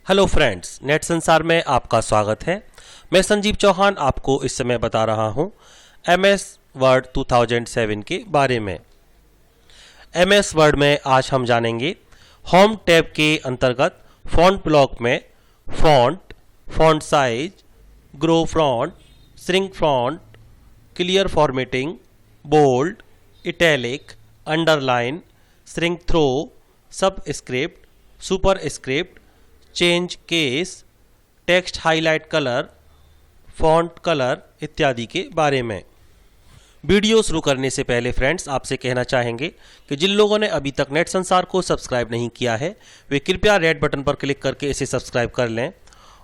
Hello friends, net संसार में आपका स्वागत है। मैं संजीव चौहान आपको इस समय बता रहा हूं MS वर्ड 2007 के बारे में। MS वर्ड में आज हम जानेंगे होम टैब के अंतर्गत फॉन्ट ब्लॉक में font, font size, grow font, shrink font, clear formatting, bold, italic, underline, strikethrough, subscript, superscript, change case, text highlight colour, font colour इत्यादि के बारे में। वीडियो शुरू करने से पहले फ्रेंड्स आपसे कहना चाहेंगे कि जिन लोगों ने अभी तक नेट संसार को सब्सक्राइब नहीं किया है वे कृपया रेड बटन पर क्लिक करके इसे सब्सक्राइब कर लें।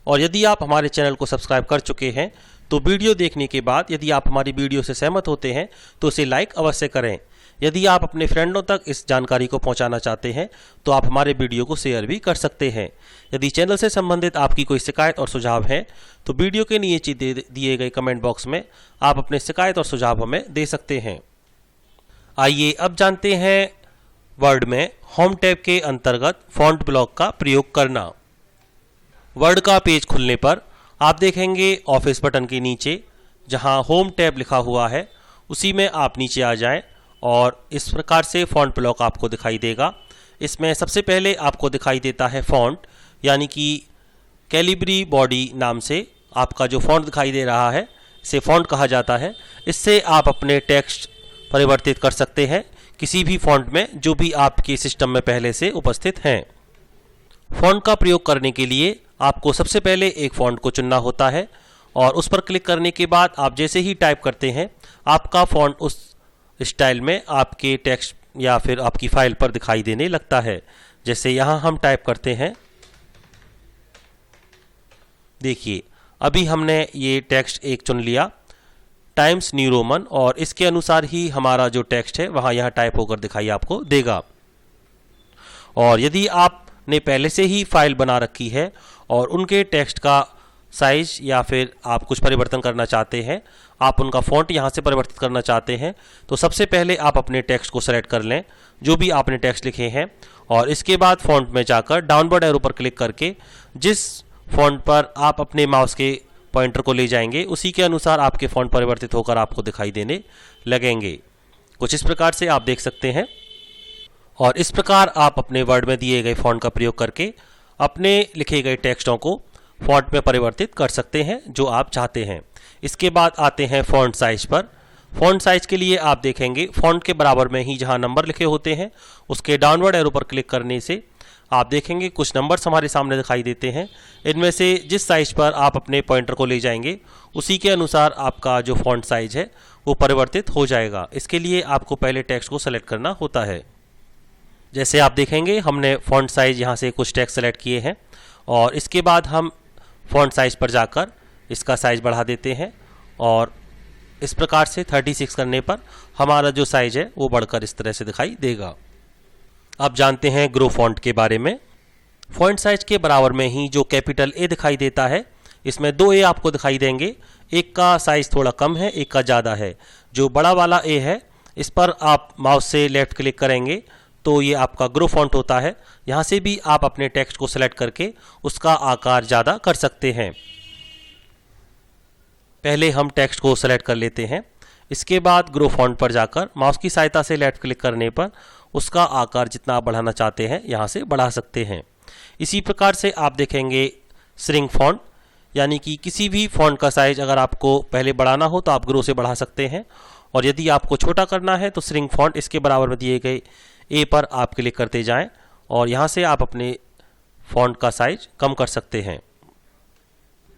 और यदि आप हमारे चैनल को सब्सक्राइब कर चुके हैं तो वीडियो देखने के बाद यदि आप हमारी वीडियो से सहमत होते हैं तो इसे लाइक अवश्य करें। यदि आप अपने फ्रेंडों तक इस जानकारी को पहुंचाना चाहते हैं तो आप हमारे वीडियो को शेयर भी कर सकते हैं। यदि चैनल से संबंधित आपकी कोई शिकायत और सुझाव है तो वीडियो के नीचे दिए गए कमेंट बॉक्स में आप अपने शिकायत और सुझाव हमें दे सकते हैं। आइए अब जानते हैं वर्ड में होम टैब के अंतर्गत फॉन्ट ब्लॉक का प्रयोग करना। वर्ड का पेज खुलने पर आप देखेंगे ऑफिस बटन के नीचे जहां होम टैब लिखा हुआ है उसी में आप नीचे आ जाएं और इस प्रकार से फॉन्ट ब्लॉक आपको दिखाई देगा। इसमें सबसे पहले आपको दिखाई देता है फॉन्ट, यानी कि कैलिबरी बॉडी नाम से आपका जो फॉन्ट दिखाई दे रहा है इसे फॉन्ट कहा जाता है। इससे आप अपने टेक्स्ट परिवर्तित कर सकते हैं किसी भी फॉन्ट में जो भी आपके सिस्टम में पहले से उपस्थित हैं। फॉन्ट का प्रयोग करने के लिए आपको सबसे पहले एक फॉन्ट को चुनना होता है और उस पर क्लिक करने के बाद आप जैसे ही टाइप करते हैं आपका फॉन्ट उस स्टाइल में आपके टेक्स्ट या फिर आपकी फाइल पर दिखाई देने लगता है। जैसे यहाँ हम टाइप करते हैं, देखिए अभी हमने ये टेक्स्ट एक चुन लिया टाइम्स न्यू रोमन और इसके अनुसार ही हमारा जो टेक्स्ट है वहाँ यहाँ टाइप होकर दिखाई आपको देगा। और यदि आपने पहले से ही फाइल बना रखी है और उनके टेक्स्ट का साइज या फिर आप कुछ परिवर्तन करना चाहते हैं, आप उनका फॉन्ट यहाँ से परिवर्तित करना चाहते हैं तो सबसे पहले आप अपने टेक्स्ट को सेलेक्ट कर लें जो भी आपने टेक्स्ट लिखे हैं और इसके बाद फॉन्ट में जाकर डाउनवर्ड एरो पर क्लिक करके जिस फॉन्ट पर आप अपने माउस के पॉइंटर को ले जाएंगे उसी के अनुसार आपके फॉन्ट परिवर्तित होकर आपको दिखाई देने लगेंगे। कुछ इस प्रकार से आप देख सकते हैं। और इस प्रकार आप अपने वर्ड में दिए गए फॉन्ट का प्रयोग करके अपने लिखे गए टेक्स्टों को फॉन्ट में परिवर्तित कर सकते हैं जो आप चाहते हैं। इसके बाद आते हैं फॉन्ट साइज पर। फॉन्ट साइज के लिए आप देखेंगे फॉन्ट के बराबर में ही जहां नंबर लिखे होते हैं उसके डाउनवर्ड एरो पर क्लिक करने से आप देखेंगे कुछ नंबर्स हमारे सामने दिखाई देते हैं। इनमें से जिस साइज पर आप अपने पॉइंटर को ले जाएंगे उसी के अनुसार आपका जो फॉन्ट साइज है वो परिवर्तित हो जाएगा। इसके लिए आपको पहले टेक्स्ट को सेलेक्ट करना होता है। जैसे आप देखेंगे हमने फॉन्ट साइज यहाँ से कुछ टेक्स्ट सेलेक्ट किए हैं और इसके बाद हम फॉन्ट साइज पर जाकर इसका साइज बढ़ा देते हैं और इस प्रकार से 36 करने पर हमारा जो साइज है वो बढ़कर इस तरह से दिखाई देगा। अब जानते हैं ग्रो फॉन्ट के बारे में। फॉन्ट साइज के बराबर में ही जो कैपिटल ए दिखाई देता है इसमें दो ए आपको दिखाई देंगे, एक का साइज थोड़ा कम है एक का ज़्यादा है। जो बड़ा वाला ए है इस पर आप माउस से लेफ्ट क्लिक करेंगे तो ये आपका ग्रो फॉन्ट होता है। यहाँ से भी आप अपने टेक्स्ट को सेलेक्ट करके उसका आकार ज़्यादा कर सकते हैं। पहले हम टेक्स्ट को सेलेक्ट कर लेते हैं, इसके बाद ग्रो फॉन्ट पर जाकर माउस की सहायता से लेफ्ट क्लिक करने पर उसका आकार जितना आप बढ़ाना चाहते हैं यहाँ से बढ़ा सकते हैं। इसी प्रकार से आप देखेंगे श्रिंक फॉन्ट, यानी कि किसी भी फॉन्ट का साइज अगर आपको पहले बढ़ाना हो तो आप ग्रो से बढ़ा सकते हैं और यदि आपको छोटा करना है तो श्रिंक फॉन्ट इसके बराबर में दिए गए ए पर आप क्लिक करते जाएं और यहाँ से आप अपने फॉन्ट का साइज कम कर सकते हैं।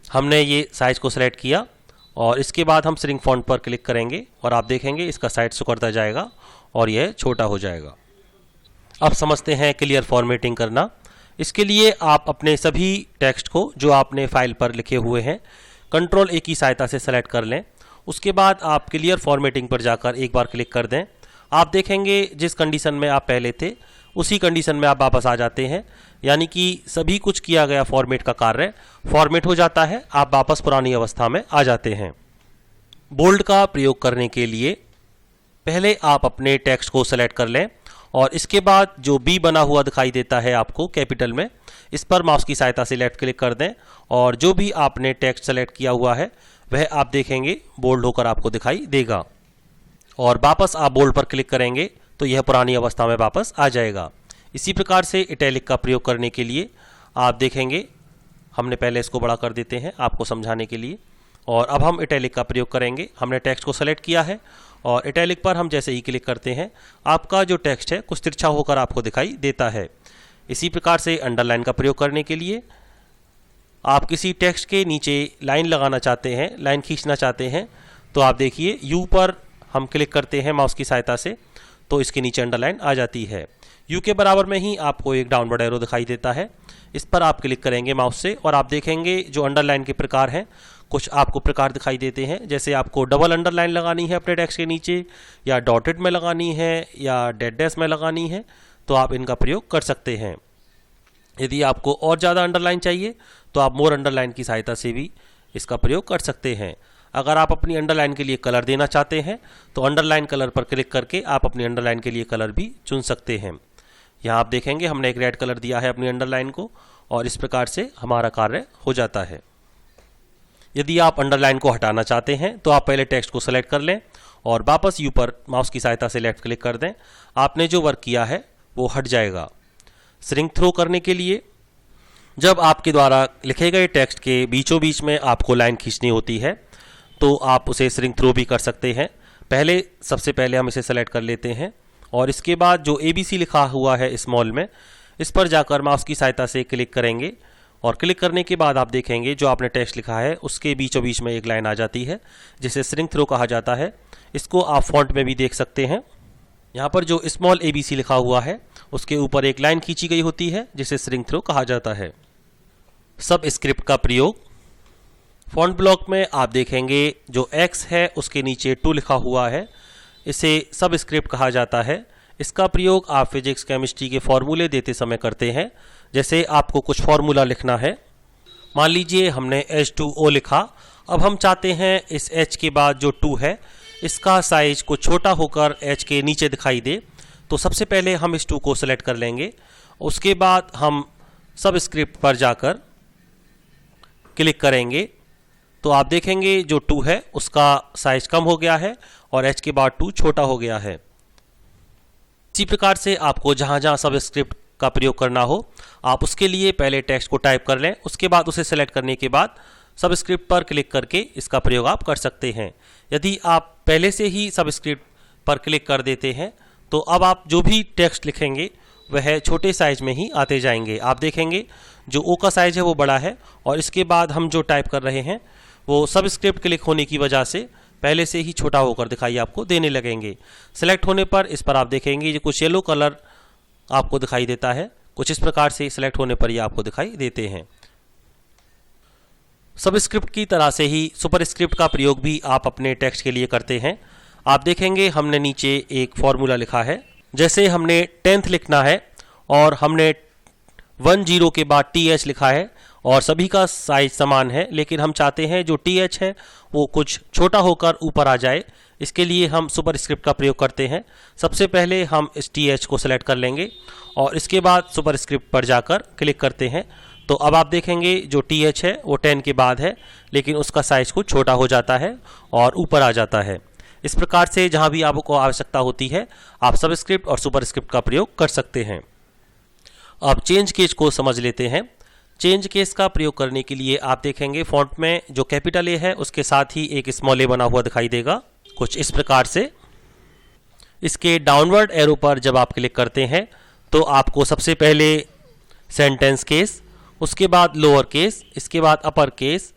हमने ये साइज को सेलेक्ट किया और इसके बाद हम श्रिंक फॉन्ट पर क्लिक करेंगे और आप देखेंगे इसका साइज सुकड़ता जाएगा और यह छोटा हो जाएगा। अब समझते हैं क्लियर फॉर्मेटिंग करना। इसके लिए आप अपने सभी टेक्स्ट को जो आपने फाइल पर लिखे हुए हैं कंट्रोल ए की सहायता से सेलेक्ट कर लें। उसके बाद आप क्लियर फॉर्मेटिंग पर जाकर एक बार क्लिक कर दें। आप देखेंगे जिस कंडीशन में आप पहले थे उसी कंडीशन में आप वापस आ जाते हैं, यानी कि सभी कुछ किया गया फॉर्मेट का कार्य फॉर्मेट हो जाता है, आप वापस पुरानी अवस्था में आ जाते हैं। बोल्ड का प्रयोग करने के लिए पहले आप अपने टेक्स्ट को सेलेक्ट कर लें और इसके बाद जो बी बना हुआ दिखाई देता है आपको कैपिटल में, इस पर माउस की सहायता से लेफ्ट क्लिक कर दें और जो भी आपने टेक्स्ट सेलेक्ट किया हुआ है वह आप देखेंगे बोल्ड होकर आपको दिखाई देगा। और वापस आप बोल्ड पर क्लिक करेंगे तो यह पुरानी अवस्था में वापस आ जाएगा। इसी प्रकार से इटैलिक का प्रयोग करने के लिए आप देखेंगे, हमने पहले इसको बड़ा कर देते हैं आपको समझाने के लिए, और अब हम इटैलिक का प्रयोग करेंगे। हमने टेक्स्ट को सेलेक्ट किया है और इटैलिक पर हम जैसे ही क्लिक करते हैं आपका जो टेक्स्ट है कुछ तिरछा होकर आपको दिखाई देता है। इसी प्रकार से अंडरलाइन का प्रयोग करने के लिए आप किसी टेक्स्ट के नीचे लाइन लगाना चाहते हैं, लाइन खींचना चाहते हैं, तो आप देखिए यू पर हम क्लिक करते हैं माउस की सहायता से तो इसके नीचे अंडरलाइन आ जाती है। यू के बराबर में ही आपको एक डाउनवर्ड एरो दिखाई देता है, इस पर आप क्लिक करेंगे माउस से और आप देखेंगे जो अंडरलाइन के प्रकार हैं कुछ आपको प्रकार दिखाई देते हैं। जैसे आपको डबल अंडरलाइन लगानी है अपने टेक्स्ट के नीचे, या डॉटेड में लगानी है, या डेड डैश में लगानी है, तो आप इनका प्रयोग कर सकते हैं। यदि आपको और ज़्यादा अंडरलाइन चाहिए तो आप मोर अंडरलाइन की सहायता से भी इसका प्रयोग कर सकते हैं। अगर आप अपनी अंडरलाइन के लिए कलर देना चाहते हैं तो अंडरलाइन कलर पर क्लिक करके आप अपनी अंडरलाइन के लिए कलर भी चुन सकते हैं। यहाँ आप देखेंगे हमने एक रेड कलर दिया है अपनी अंडरलाइन को और इस प्रकार से हमारा कार्य हो जाता है। यदि आप अंडरलाइन को हटाना चाहते हैं तो आप पहले टेक्स्ट को सेलेक्ट कर लें और वापस यू पर माउस की सहायता से लेफ्ट क्लिक कर दें। आपने जो वर्क किया है वो हट जाएगा। श्रिंक थ्रो करने के लिए जब आपके द्वारा लिखे गए टेक्स्ट के बीचों बीच में आपको लाइन खींचनी होती है तो आप उसे श्रिंक थ्रो भी कर सकते हैं। सबसे पहले हम इसे सेलेक्ट कर लेते हैं और इसके बाद जो ABC लिखा हुआ है स्मॉल में, इस पर जाकर माउस की सहायता से क्लिक करेंगे और क्लिक करने के बाद आप देखेंगे जो आपने टेक्स्ट लिखा है उसके बीचों बीच में एक लाइन आ जाती है जिसे श्रिंक थ्रो कहा जाता है। इसको आप फॉन्ट में भी देख सकते हैं। यहाँ पर जो स्मॉल ABC लिखा हुआ है उसके ऊपर एक लाइन खींची गई होती है जिसे श्रिंक थ्रो कहा जाता है। सब स्क्रिप्ट का प्रयोग फॉन्ट ब्लॉक में आप देखेंगे जो X है उसके नीचे 2 लिखा हुआ है, इसे सब स्क्रिप्ट कहा जाता है। इसका प्रयोग आप फिजिक्स केमिस्ट्री के फॉर्मूले देते समय करते हैं। जैसे आपको कुछ फॉर्मूला लिखना है, मान लीजिए हमने H2O लिखा, अब हम चाहते हैं इस H के बाद जो 2 है इसका साइज कुछ छोटा होकर H के नीचे दिखाई दे, तो सबसे पहले हम इस 2 को सेलेक्ट कर लेंगे। उसके बाद हम सब स्क्रिप्ट पर जाकर क्लिक करेंगे तो आप देखेंगे जो 2 है उसका साइज कम हो गया है और H के बाद 2 छोटा हो गया है। इसी प्रकार से आपको जहाँ जहाँ सब स्क्रिप्ट का प्रयोग करना हो आप उसके लिए पहले टेक्स्ट को टाइप कर लें, उसके बाद उसे सेलेक्ट करने के बाद सब स्क्रिप्ट पर क्लिक करके इसका प्रयोग आप कर सकते हैं। यदि आप पहले से ही सब स्क्रिप्ट पर क्लिक कर देते हैं तो अब आप जो भी टेक्स्ट लिखेंगे वह छोटे साइज में ही आते जाएंगे। आप देखेंगे जो O का साइज है वो बड़ा है और इसके बाद हम जो टाइप कर रहे हैं वो सब स्क्रिप्ट क्लिक होने की वजह से पहले से ही छोटा होकर दिखाई आपको देने लगेंगे। सेलेक्ट होने पर इस पर आप देखेंगे जो कुछ येलो कलर आपको दिखाई देता है, कुछ इस प्रकार से सेलेक्ट होने पर ये आपको दिखाई देते हैं। सब स्क्रिप्ट की तरह से ही सुपर स्क्रिप्ट का प्रयोग भी आप अपने टेक्स्ट के लिए करते हैं। आप देखेंगे हमने नीचे एक फॉर्मूला लिखा है, जैसे हमने 10th लिखना है और हमने 10 के बाद TH लिखा है और सभी का साइज समान है, लेकिन हम चाहते हैं जो TH है वो कुछ छोटा होकर ऊपर आ जाए। इसके लिए हम सुपर स्क्रिप्ट का प्रयोग करते हैं। सबसे पहले हम इस TH को सेलेक्ट कर लेंगे और इसके बाद सुपर स्क्रिप्ट पर जाकर क्लिक करते हैं तो अब आप देखेंगे जो TH है वो 10 के बाद है, लेकिन उसका साइज कुछ छोटा हो जाता है और ऊपर आ जाता है। इस प्रकार से जहाँ भी आपको आवश्यकता होती है आप सब स्क्रिप्ट और सुपर स्क्रिप्ट का प्रयोग कर सकते हैं। अब चेंज केस को समझ लेते हैं। चेंज केस का प्रयोग करने के लिए आप देखेंगे फॉन्ट में जो कैपिटल A है उसके साथ ही एक स्मॉल a बना हुआ दिखाई देगा कुछ इस प्रकार से। इसके डाउनवर्ड एरो पर जब आप क्लिक करते हैं तो आपको सबसे पहले सेंटेंस केस, उसके बाद लोअर केस, इसके बाद upper case,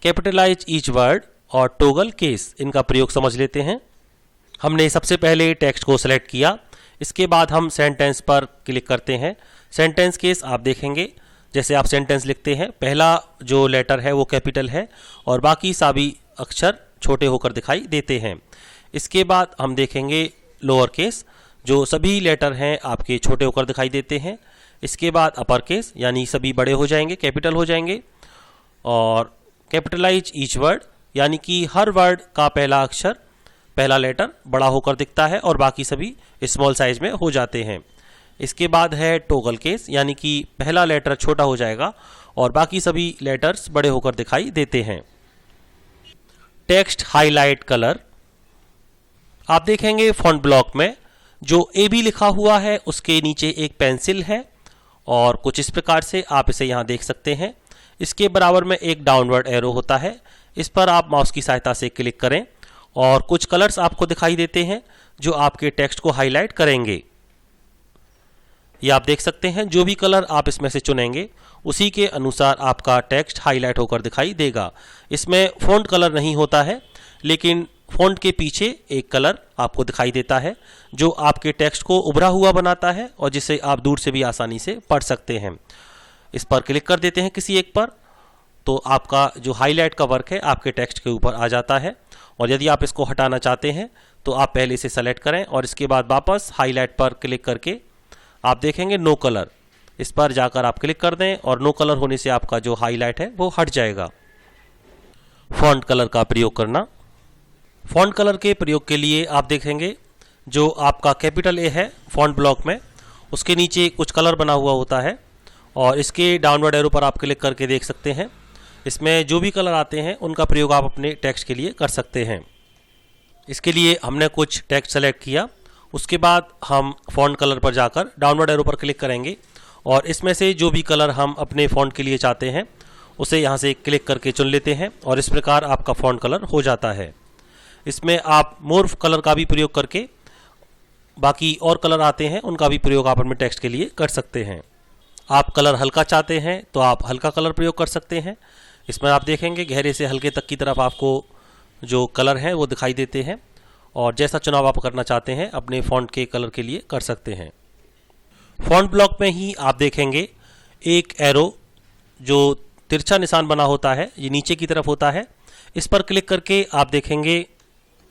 capitalize each word और टॉगल केस, इनका प्रयोग समझ लेते हैं। हमने सबसे पहले टेक्स्ट को सेलेक्ट किया, इसके बाद हम सेंटेंस पर क्लिक करते हैं। सेंटेंस केस आप देखेंगे जैसे आप सेंटेंस लिखते हैं पहला जो लेटर है वो कैपिटल है और बाकी सभी अक्षर छोटे होकर दिखाई देते हैं। इसके बाद हम देखेंगे लोअर केस, जो सभी लेटर हैं आपके छोटे होकर दिखाई देते हैं। इसके बाद अपर केस यानी सभी बड़े हो जाएंगे, कैपिटल हो जाएंगे। और कैपिटलाइज ईच वर्ड यानी कि हर वर्ड का पहला अक्षर पहला लेटर बड़ा होकर दिखता है और बाकी सभी स्मॉल साइज में हो जाते हैं। इसके बाद है टॉगल केस, यानी कि पहला लेटर छोटा हो जाएगा और बाकी सभी लेटर्स बड़े होकर दिखाई देते हैं। टेक्स्ट हाईलाइट कलर, आप देखेंगे फॉन्ट ब्लॉक में जो AB लिखा हुआ है उसके नीचे एक पेंसिल है और कुछ इस प्रकार से आप इसे यहाँ देख सकते हैं। इसके बराबर में एक डाउनवर्ड एरो होता है, इस पर आप माउस की सहायता से क्लिक करें और कुछ कलर्स आपको दिखाई देते हैं जो आपके टेक्स्ट को हाईलाइट करेंगे। ये आप देख सकते हैं, जो भी कलर आप इसमें से चुनेंगे उसी के अनुसार आपका टेक्स्ट हाईलाइट होकर दिखाई देगा। इसमें फ़ॉन्ट कलर नहीं होता है, लेकिन फ़ॉन्ट के पीछे एक कलर आपको दिखाई देता है जो आपके टेक्स्ट को उभरा हुआ बनाता है और जिसे आप दूर से भी आसानी से पढ़ सकते हैं। इस पर क्लिक कर देते हैं किसी एक पर, तो आपका जो हाईलाइट का वर्क है आपके टेक्स्ट के ऊपर आ जाता है। और यदि आप इसको हटाना चाहते हैं तो आप पहले इसे सेलेक्ट करें और इसके बाद वापस हाईलाइट पर क्लिक करके आप देखेंगे नो कलर, इस पर जाकर आप क्लिक कर दें और नो कलर होने से आपका जो हाईलाइट है वो हट जाएगा। फॉन्ट कलर का प्रयोग करना, फॉन्ट कलर के प्रयोग के लिए आप देखेंगे जो आपका कैपिटल A है फॉन्ट ब्लॉक में, उसके नीचे कुछ कलर बना हुआ होता है और इसके डाउनवर्ड एरो पर आप क्लिक करके देख सकते हैं। इसमें जो भी कलर आते हैं उनका प्रयोग आप अपने टेक्स्ट के लिए कर सकते हैं। इसके लिए हमने कुछ टेक्स्ट सेलेक्ट किया, उसके बाद हम फॉन्ट कलर पर जाकर डाउनवर्ड एरो पर क्लिक करेंगे और इसमें से जो भी कलर हम अपने फॉन्ट के लिए चाहते हैं उसे यहाँ से क्लिक करके चुन लेते हैं और इस प्रकार आपका फॉन्ट कलर हो जाता है। इसमें आप मोर कलर का भी प्रयोग करके बाकी और कलर आते हैं उनका भी प्रयोग आप अपने टेक्स्ट के लिए कर सकते हैं। आप कलर हल्का चाहते हैं तो आप हल्का कलर प्रयोग कर सकते हैं। इसमें आप देखेंगे गहरे से हल्के तक की तरफ आपको जो कलर हैं वो दिखाई देते हैं और जैसा चुनाव आप करना चाहते हैं अपने फॉन्ट के कलर के लिए कर सकते हैं। फॉन्ट ब्लॉक में ही आप देखेंगे एक एरो जो तिरछा निशान बना होता है, ये नीचे की तरफ होता है। इस पर क्लिक करके आप देखेंगे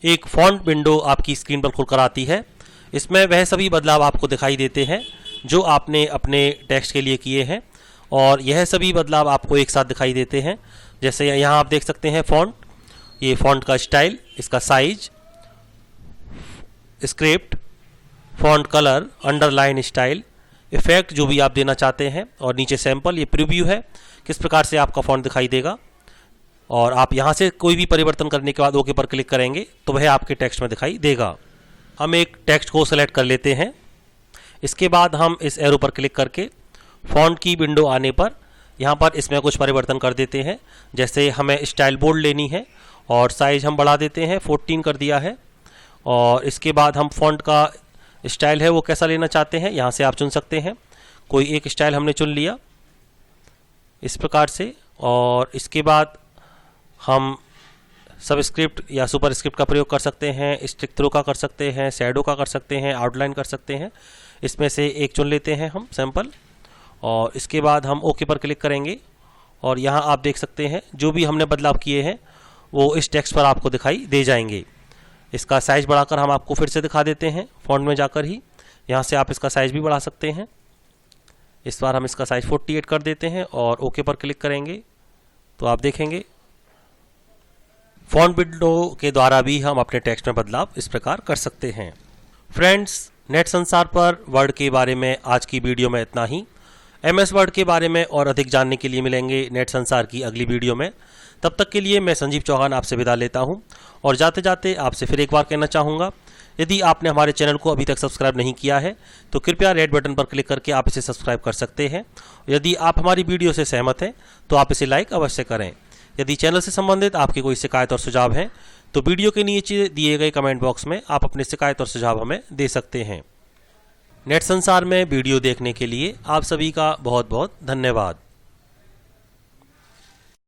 एक फॉन्ट विंडो आपकी स्क्रीन पर खुलकर आती है। इसमें वह सभी बदलाव आपको दिखाई देते हैं जो आपने अपने टेक्स्ट के लिए किए हैं और यह सभी बदलाव आपको एक साथ दिखाई देते हैं। जैसे यहाँ आप देख सकते हैं फॉन्ट, ये फॉन्ट का स्टाइल, इसका size, script, font colour, underline style, effect जो भी आप देना चाहते हैं और नीचे सैंपल, ये प्रीव्यू है किस प्रकार से आपका फॉन्ट दिखाई देगा। और आप यहाँ से कोई भी परिवर्तन करने के बाद ओके पर क्लिक करेंगे तो वह आपके टेक्स्ट में दिखाई देगा। हम एक टेक्स्ट को सेलेक्ट कर लेते हैं। इसके बाद हम इस एरो पर क्लिक करके फॉन्ट की विंडो आने पर यहाँ पर इसमें कुछ परिवर्तन कर देते हैं। जैसे हमें स्टाइल बोल्ड लेनी है और साइज हम बढ़ा देते हैं, 14 कर दिया है। और इसके बाद हम फॉन्ट का स्टाइल है वो कैसा लेना चाहते हैं यहाँ से आप चुन सकते हैं। कोई एक स्टाइल हमने चुन लिया इस प्रकार से और इसके बाद हम सबस्क्रिप्ट या सुपरस्क्रिप्ट का प्रयोग कर सकते हैं, स्टिक थ्रू का कर सकते हैं, शैडो का कर सकते हैं, आउटलाइन कर सकते हैं। इसमें से एक चुन लेते हैं हम सैंपल और इसके बाद हम ओके पर क्लिक करेंगे और यहाँ आप देख सकते हैं जो भी हमने बदलाव किए हैं वो इस टेक्स्ट पर आपको दिखाई दे जाएंगे। इसका साइज़ बढ़ाकर हम आपको फिर से दिखा देते हैं फॉन्ट में जाकर ही। यहाँ से आप इसका साइज़ भी बढ़ा सकते हैं। इस बार हम इसका साइज़ 48 कर देते हैं और ओके पर क्लिक करेंगे तो आप देखेंगे फॉन्ट विंडो के द्वारा भी हम अपने टेक्स्ट में बदलाव इस प्रकार कर सकते हैं। फ्रेंड्स, नेट संसार पर वर्ड के बारे में आज की वीडियो में इतना ही। MS वर्ड के बारे में और अधिक जानने के लिए मिलेंगे नेट संसार की अगली वीडियो में। तब तक के लिए मैं संजीव चौहान आपसे विदा लेता हूं और जाते जाते आपसे फिर एक बार कहना चाहूँगा, यदि आपने हमारे चैनल को अभी तक सब्सक्राइब नहीं किया है तो कृपया रेड बटन पर क्लिक करके आप इसे सब्सक्राइब कर सकते हैं। यदि आप हमारी वीडियो से सहमत हैं तो आप इसे लाइक अवश्य करें। यदि चैनल से संबंधित आपकी कोई शिकायत और सुझाव है तो वीडियो के नीचे दिए गए कमेंट बॉक्स में आप अपनी शिकायत और सुझाव हमें दे सकते हैं। नेट संसार में वीडियो देखने के लिए आप सभी का बहुत बहुत धन्यवाद।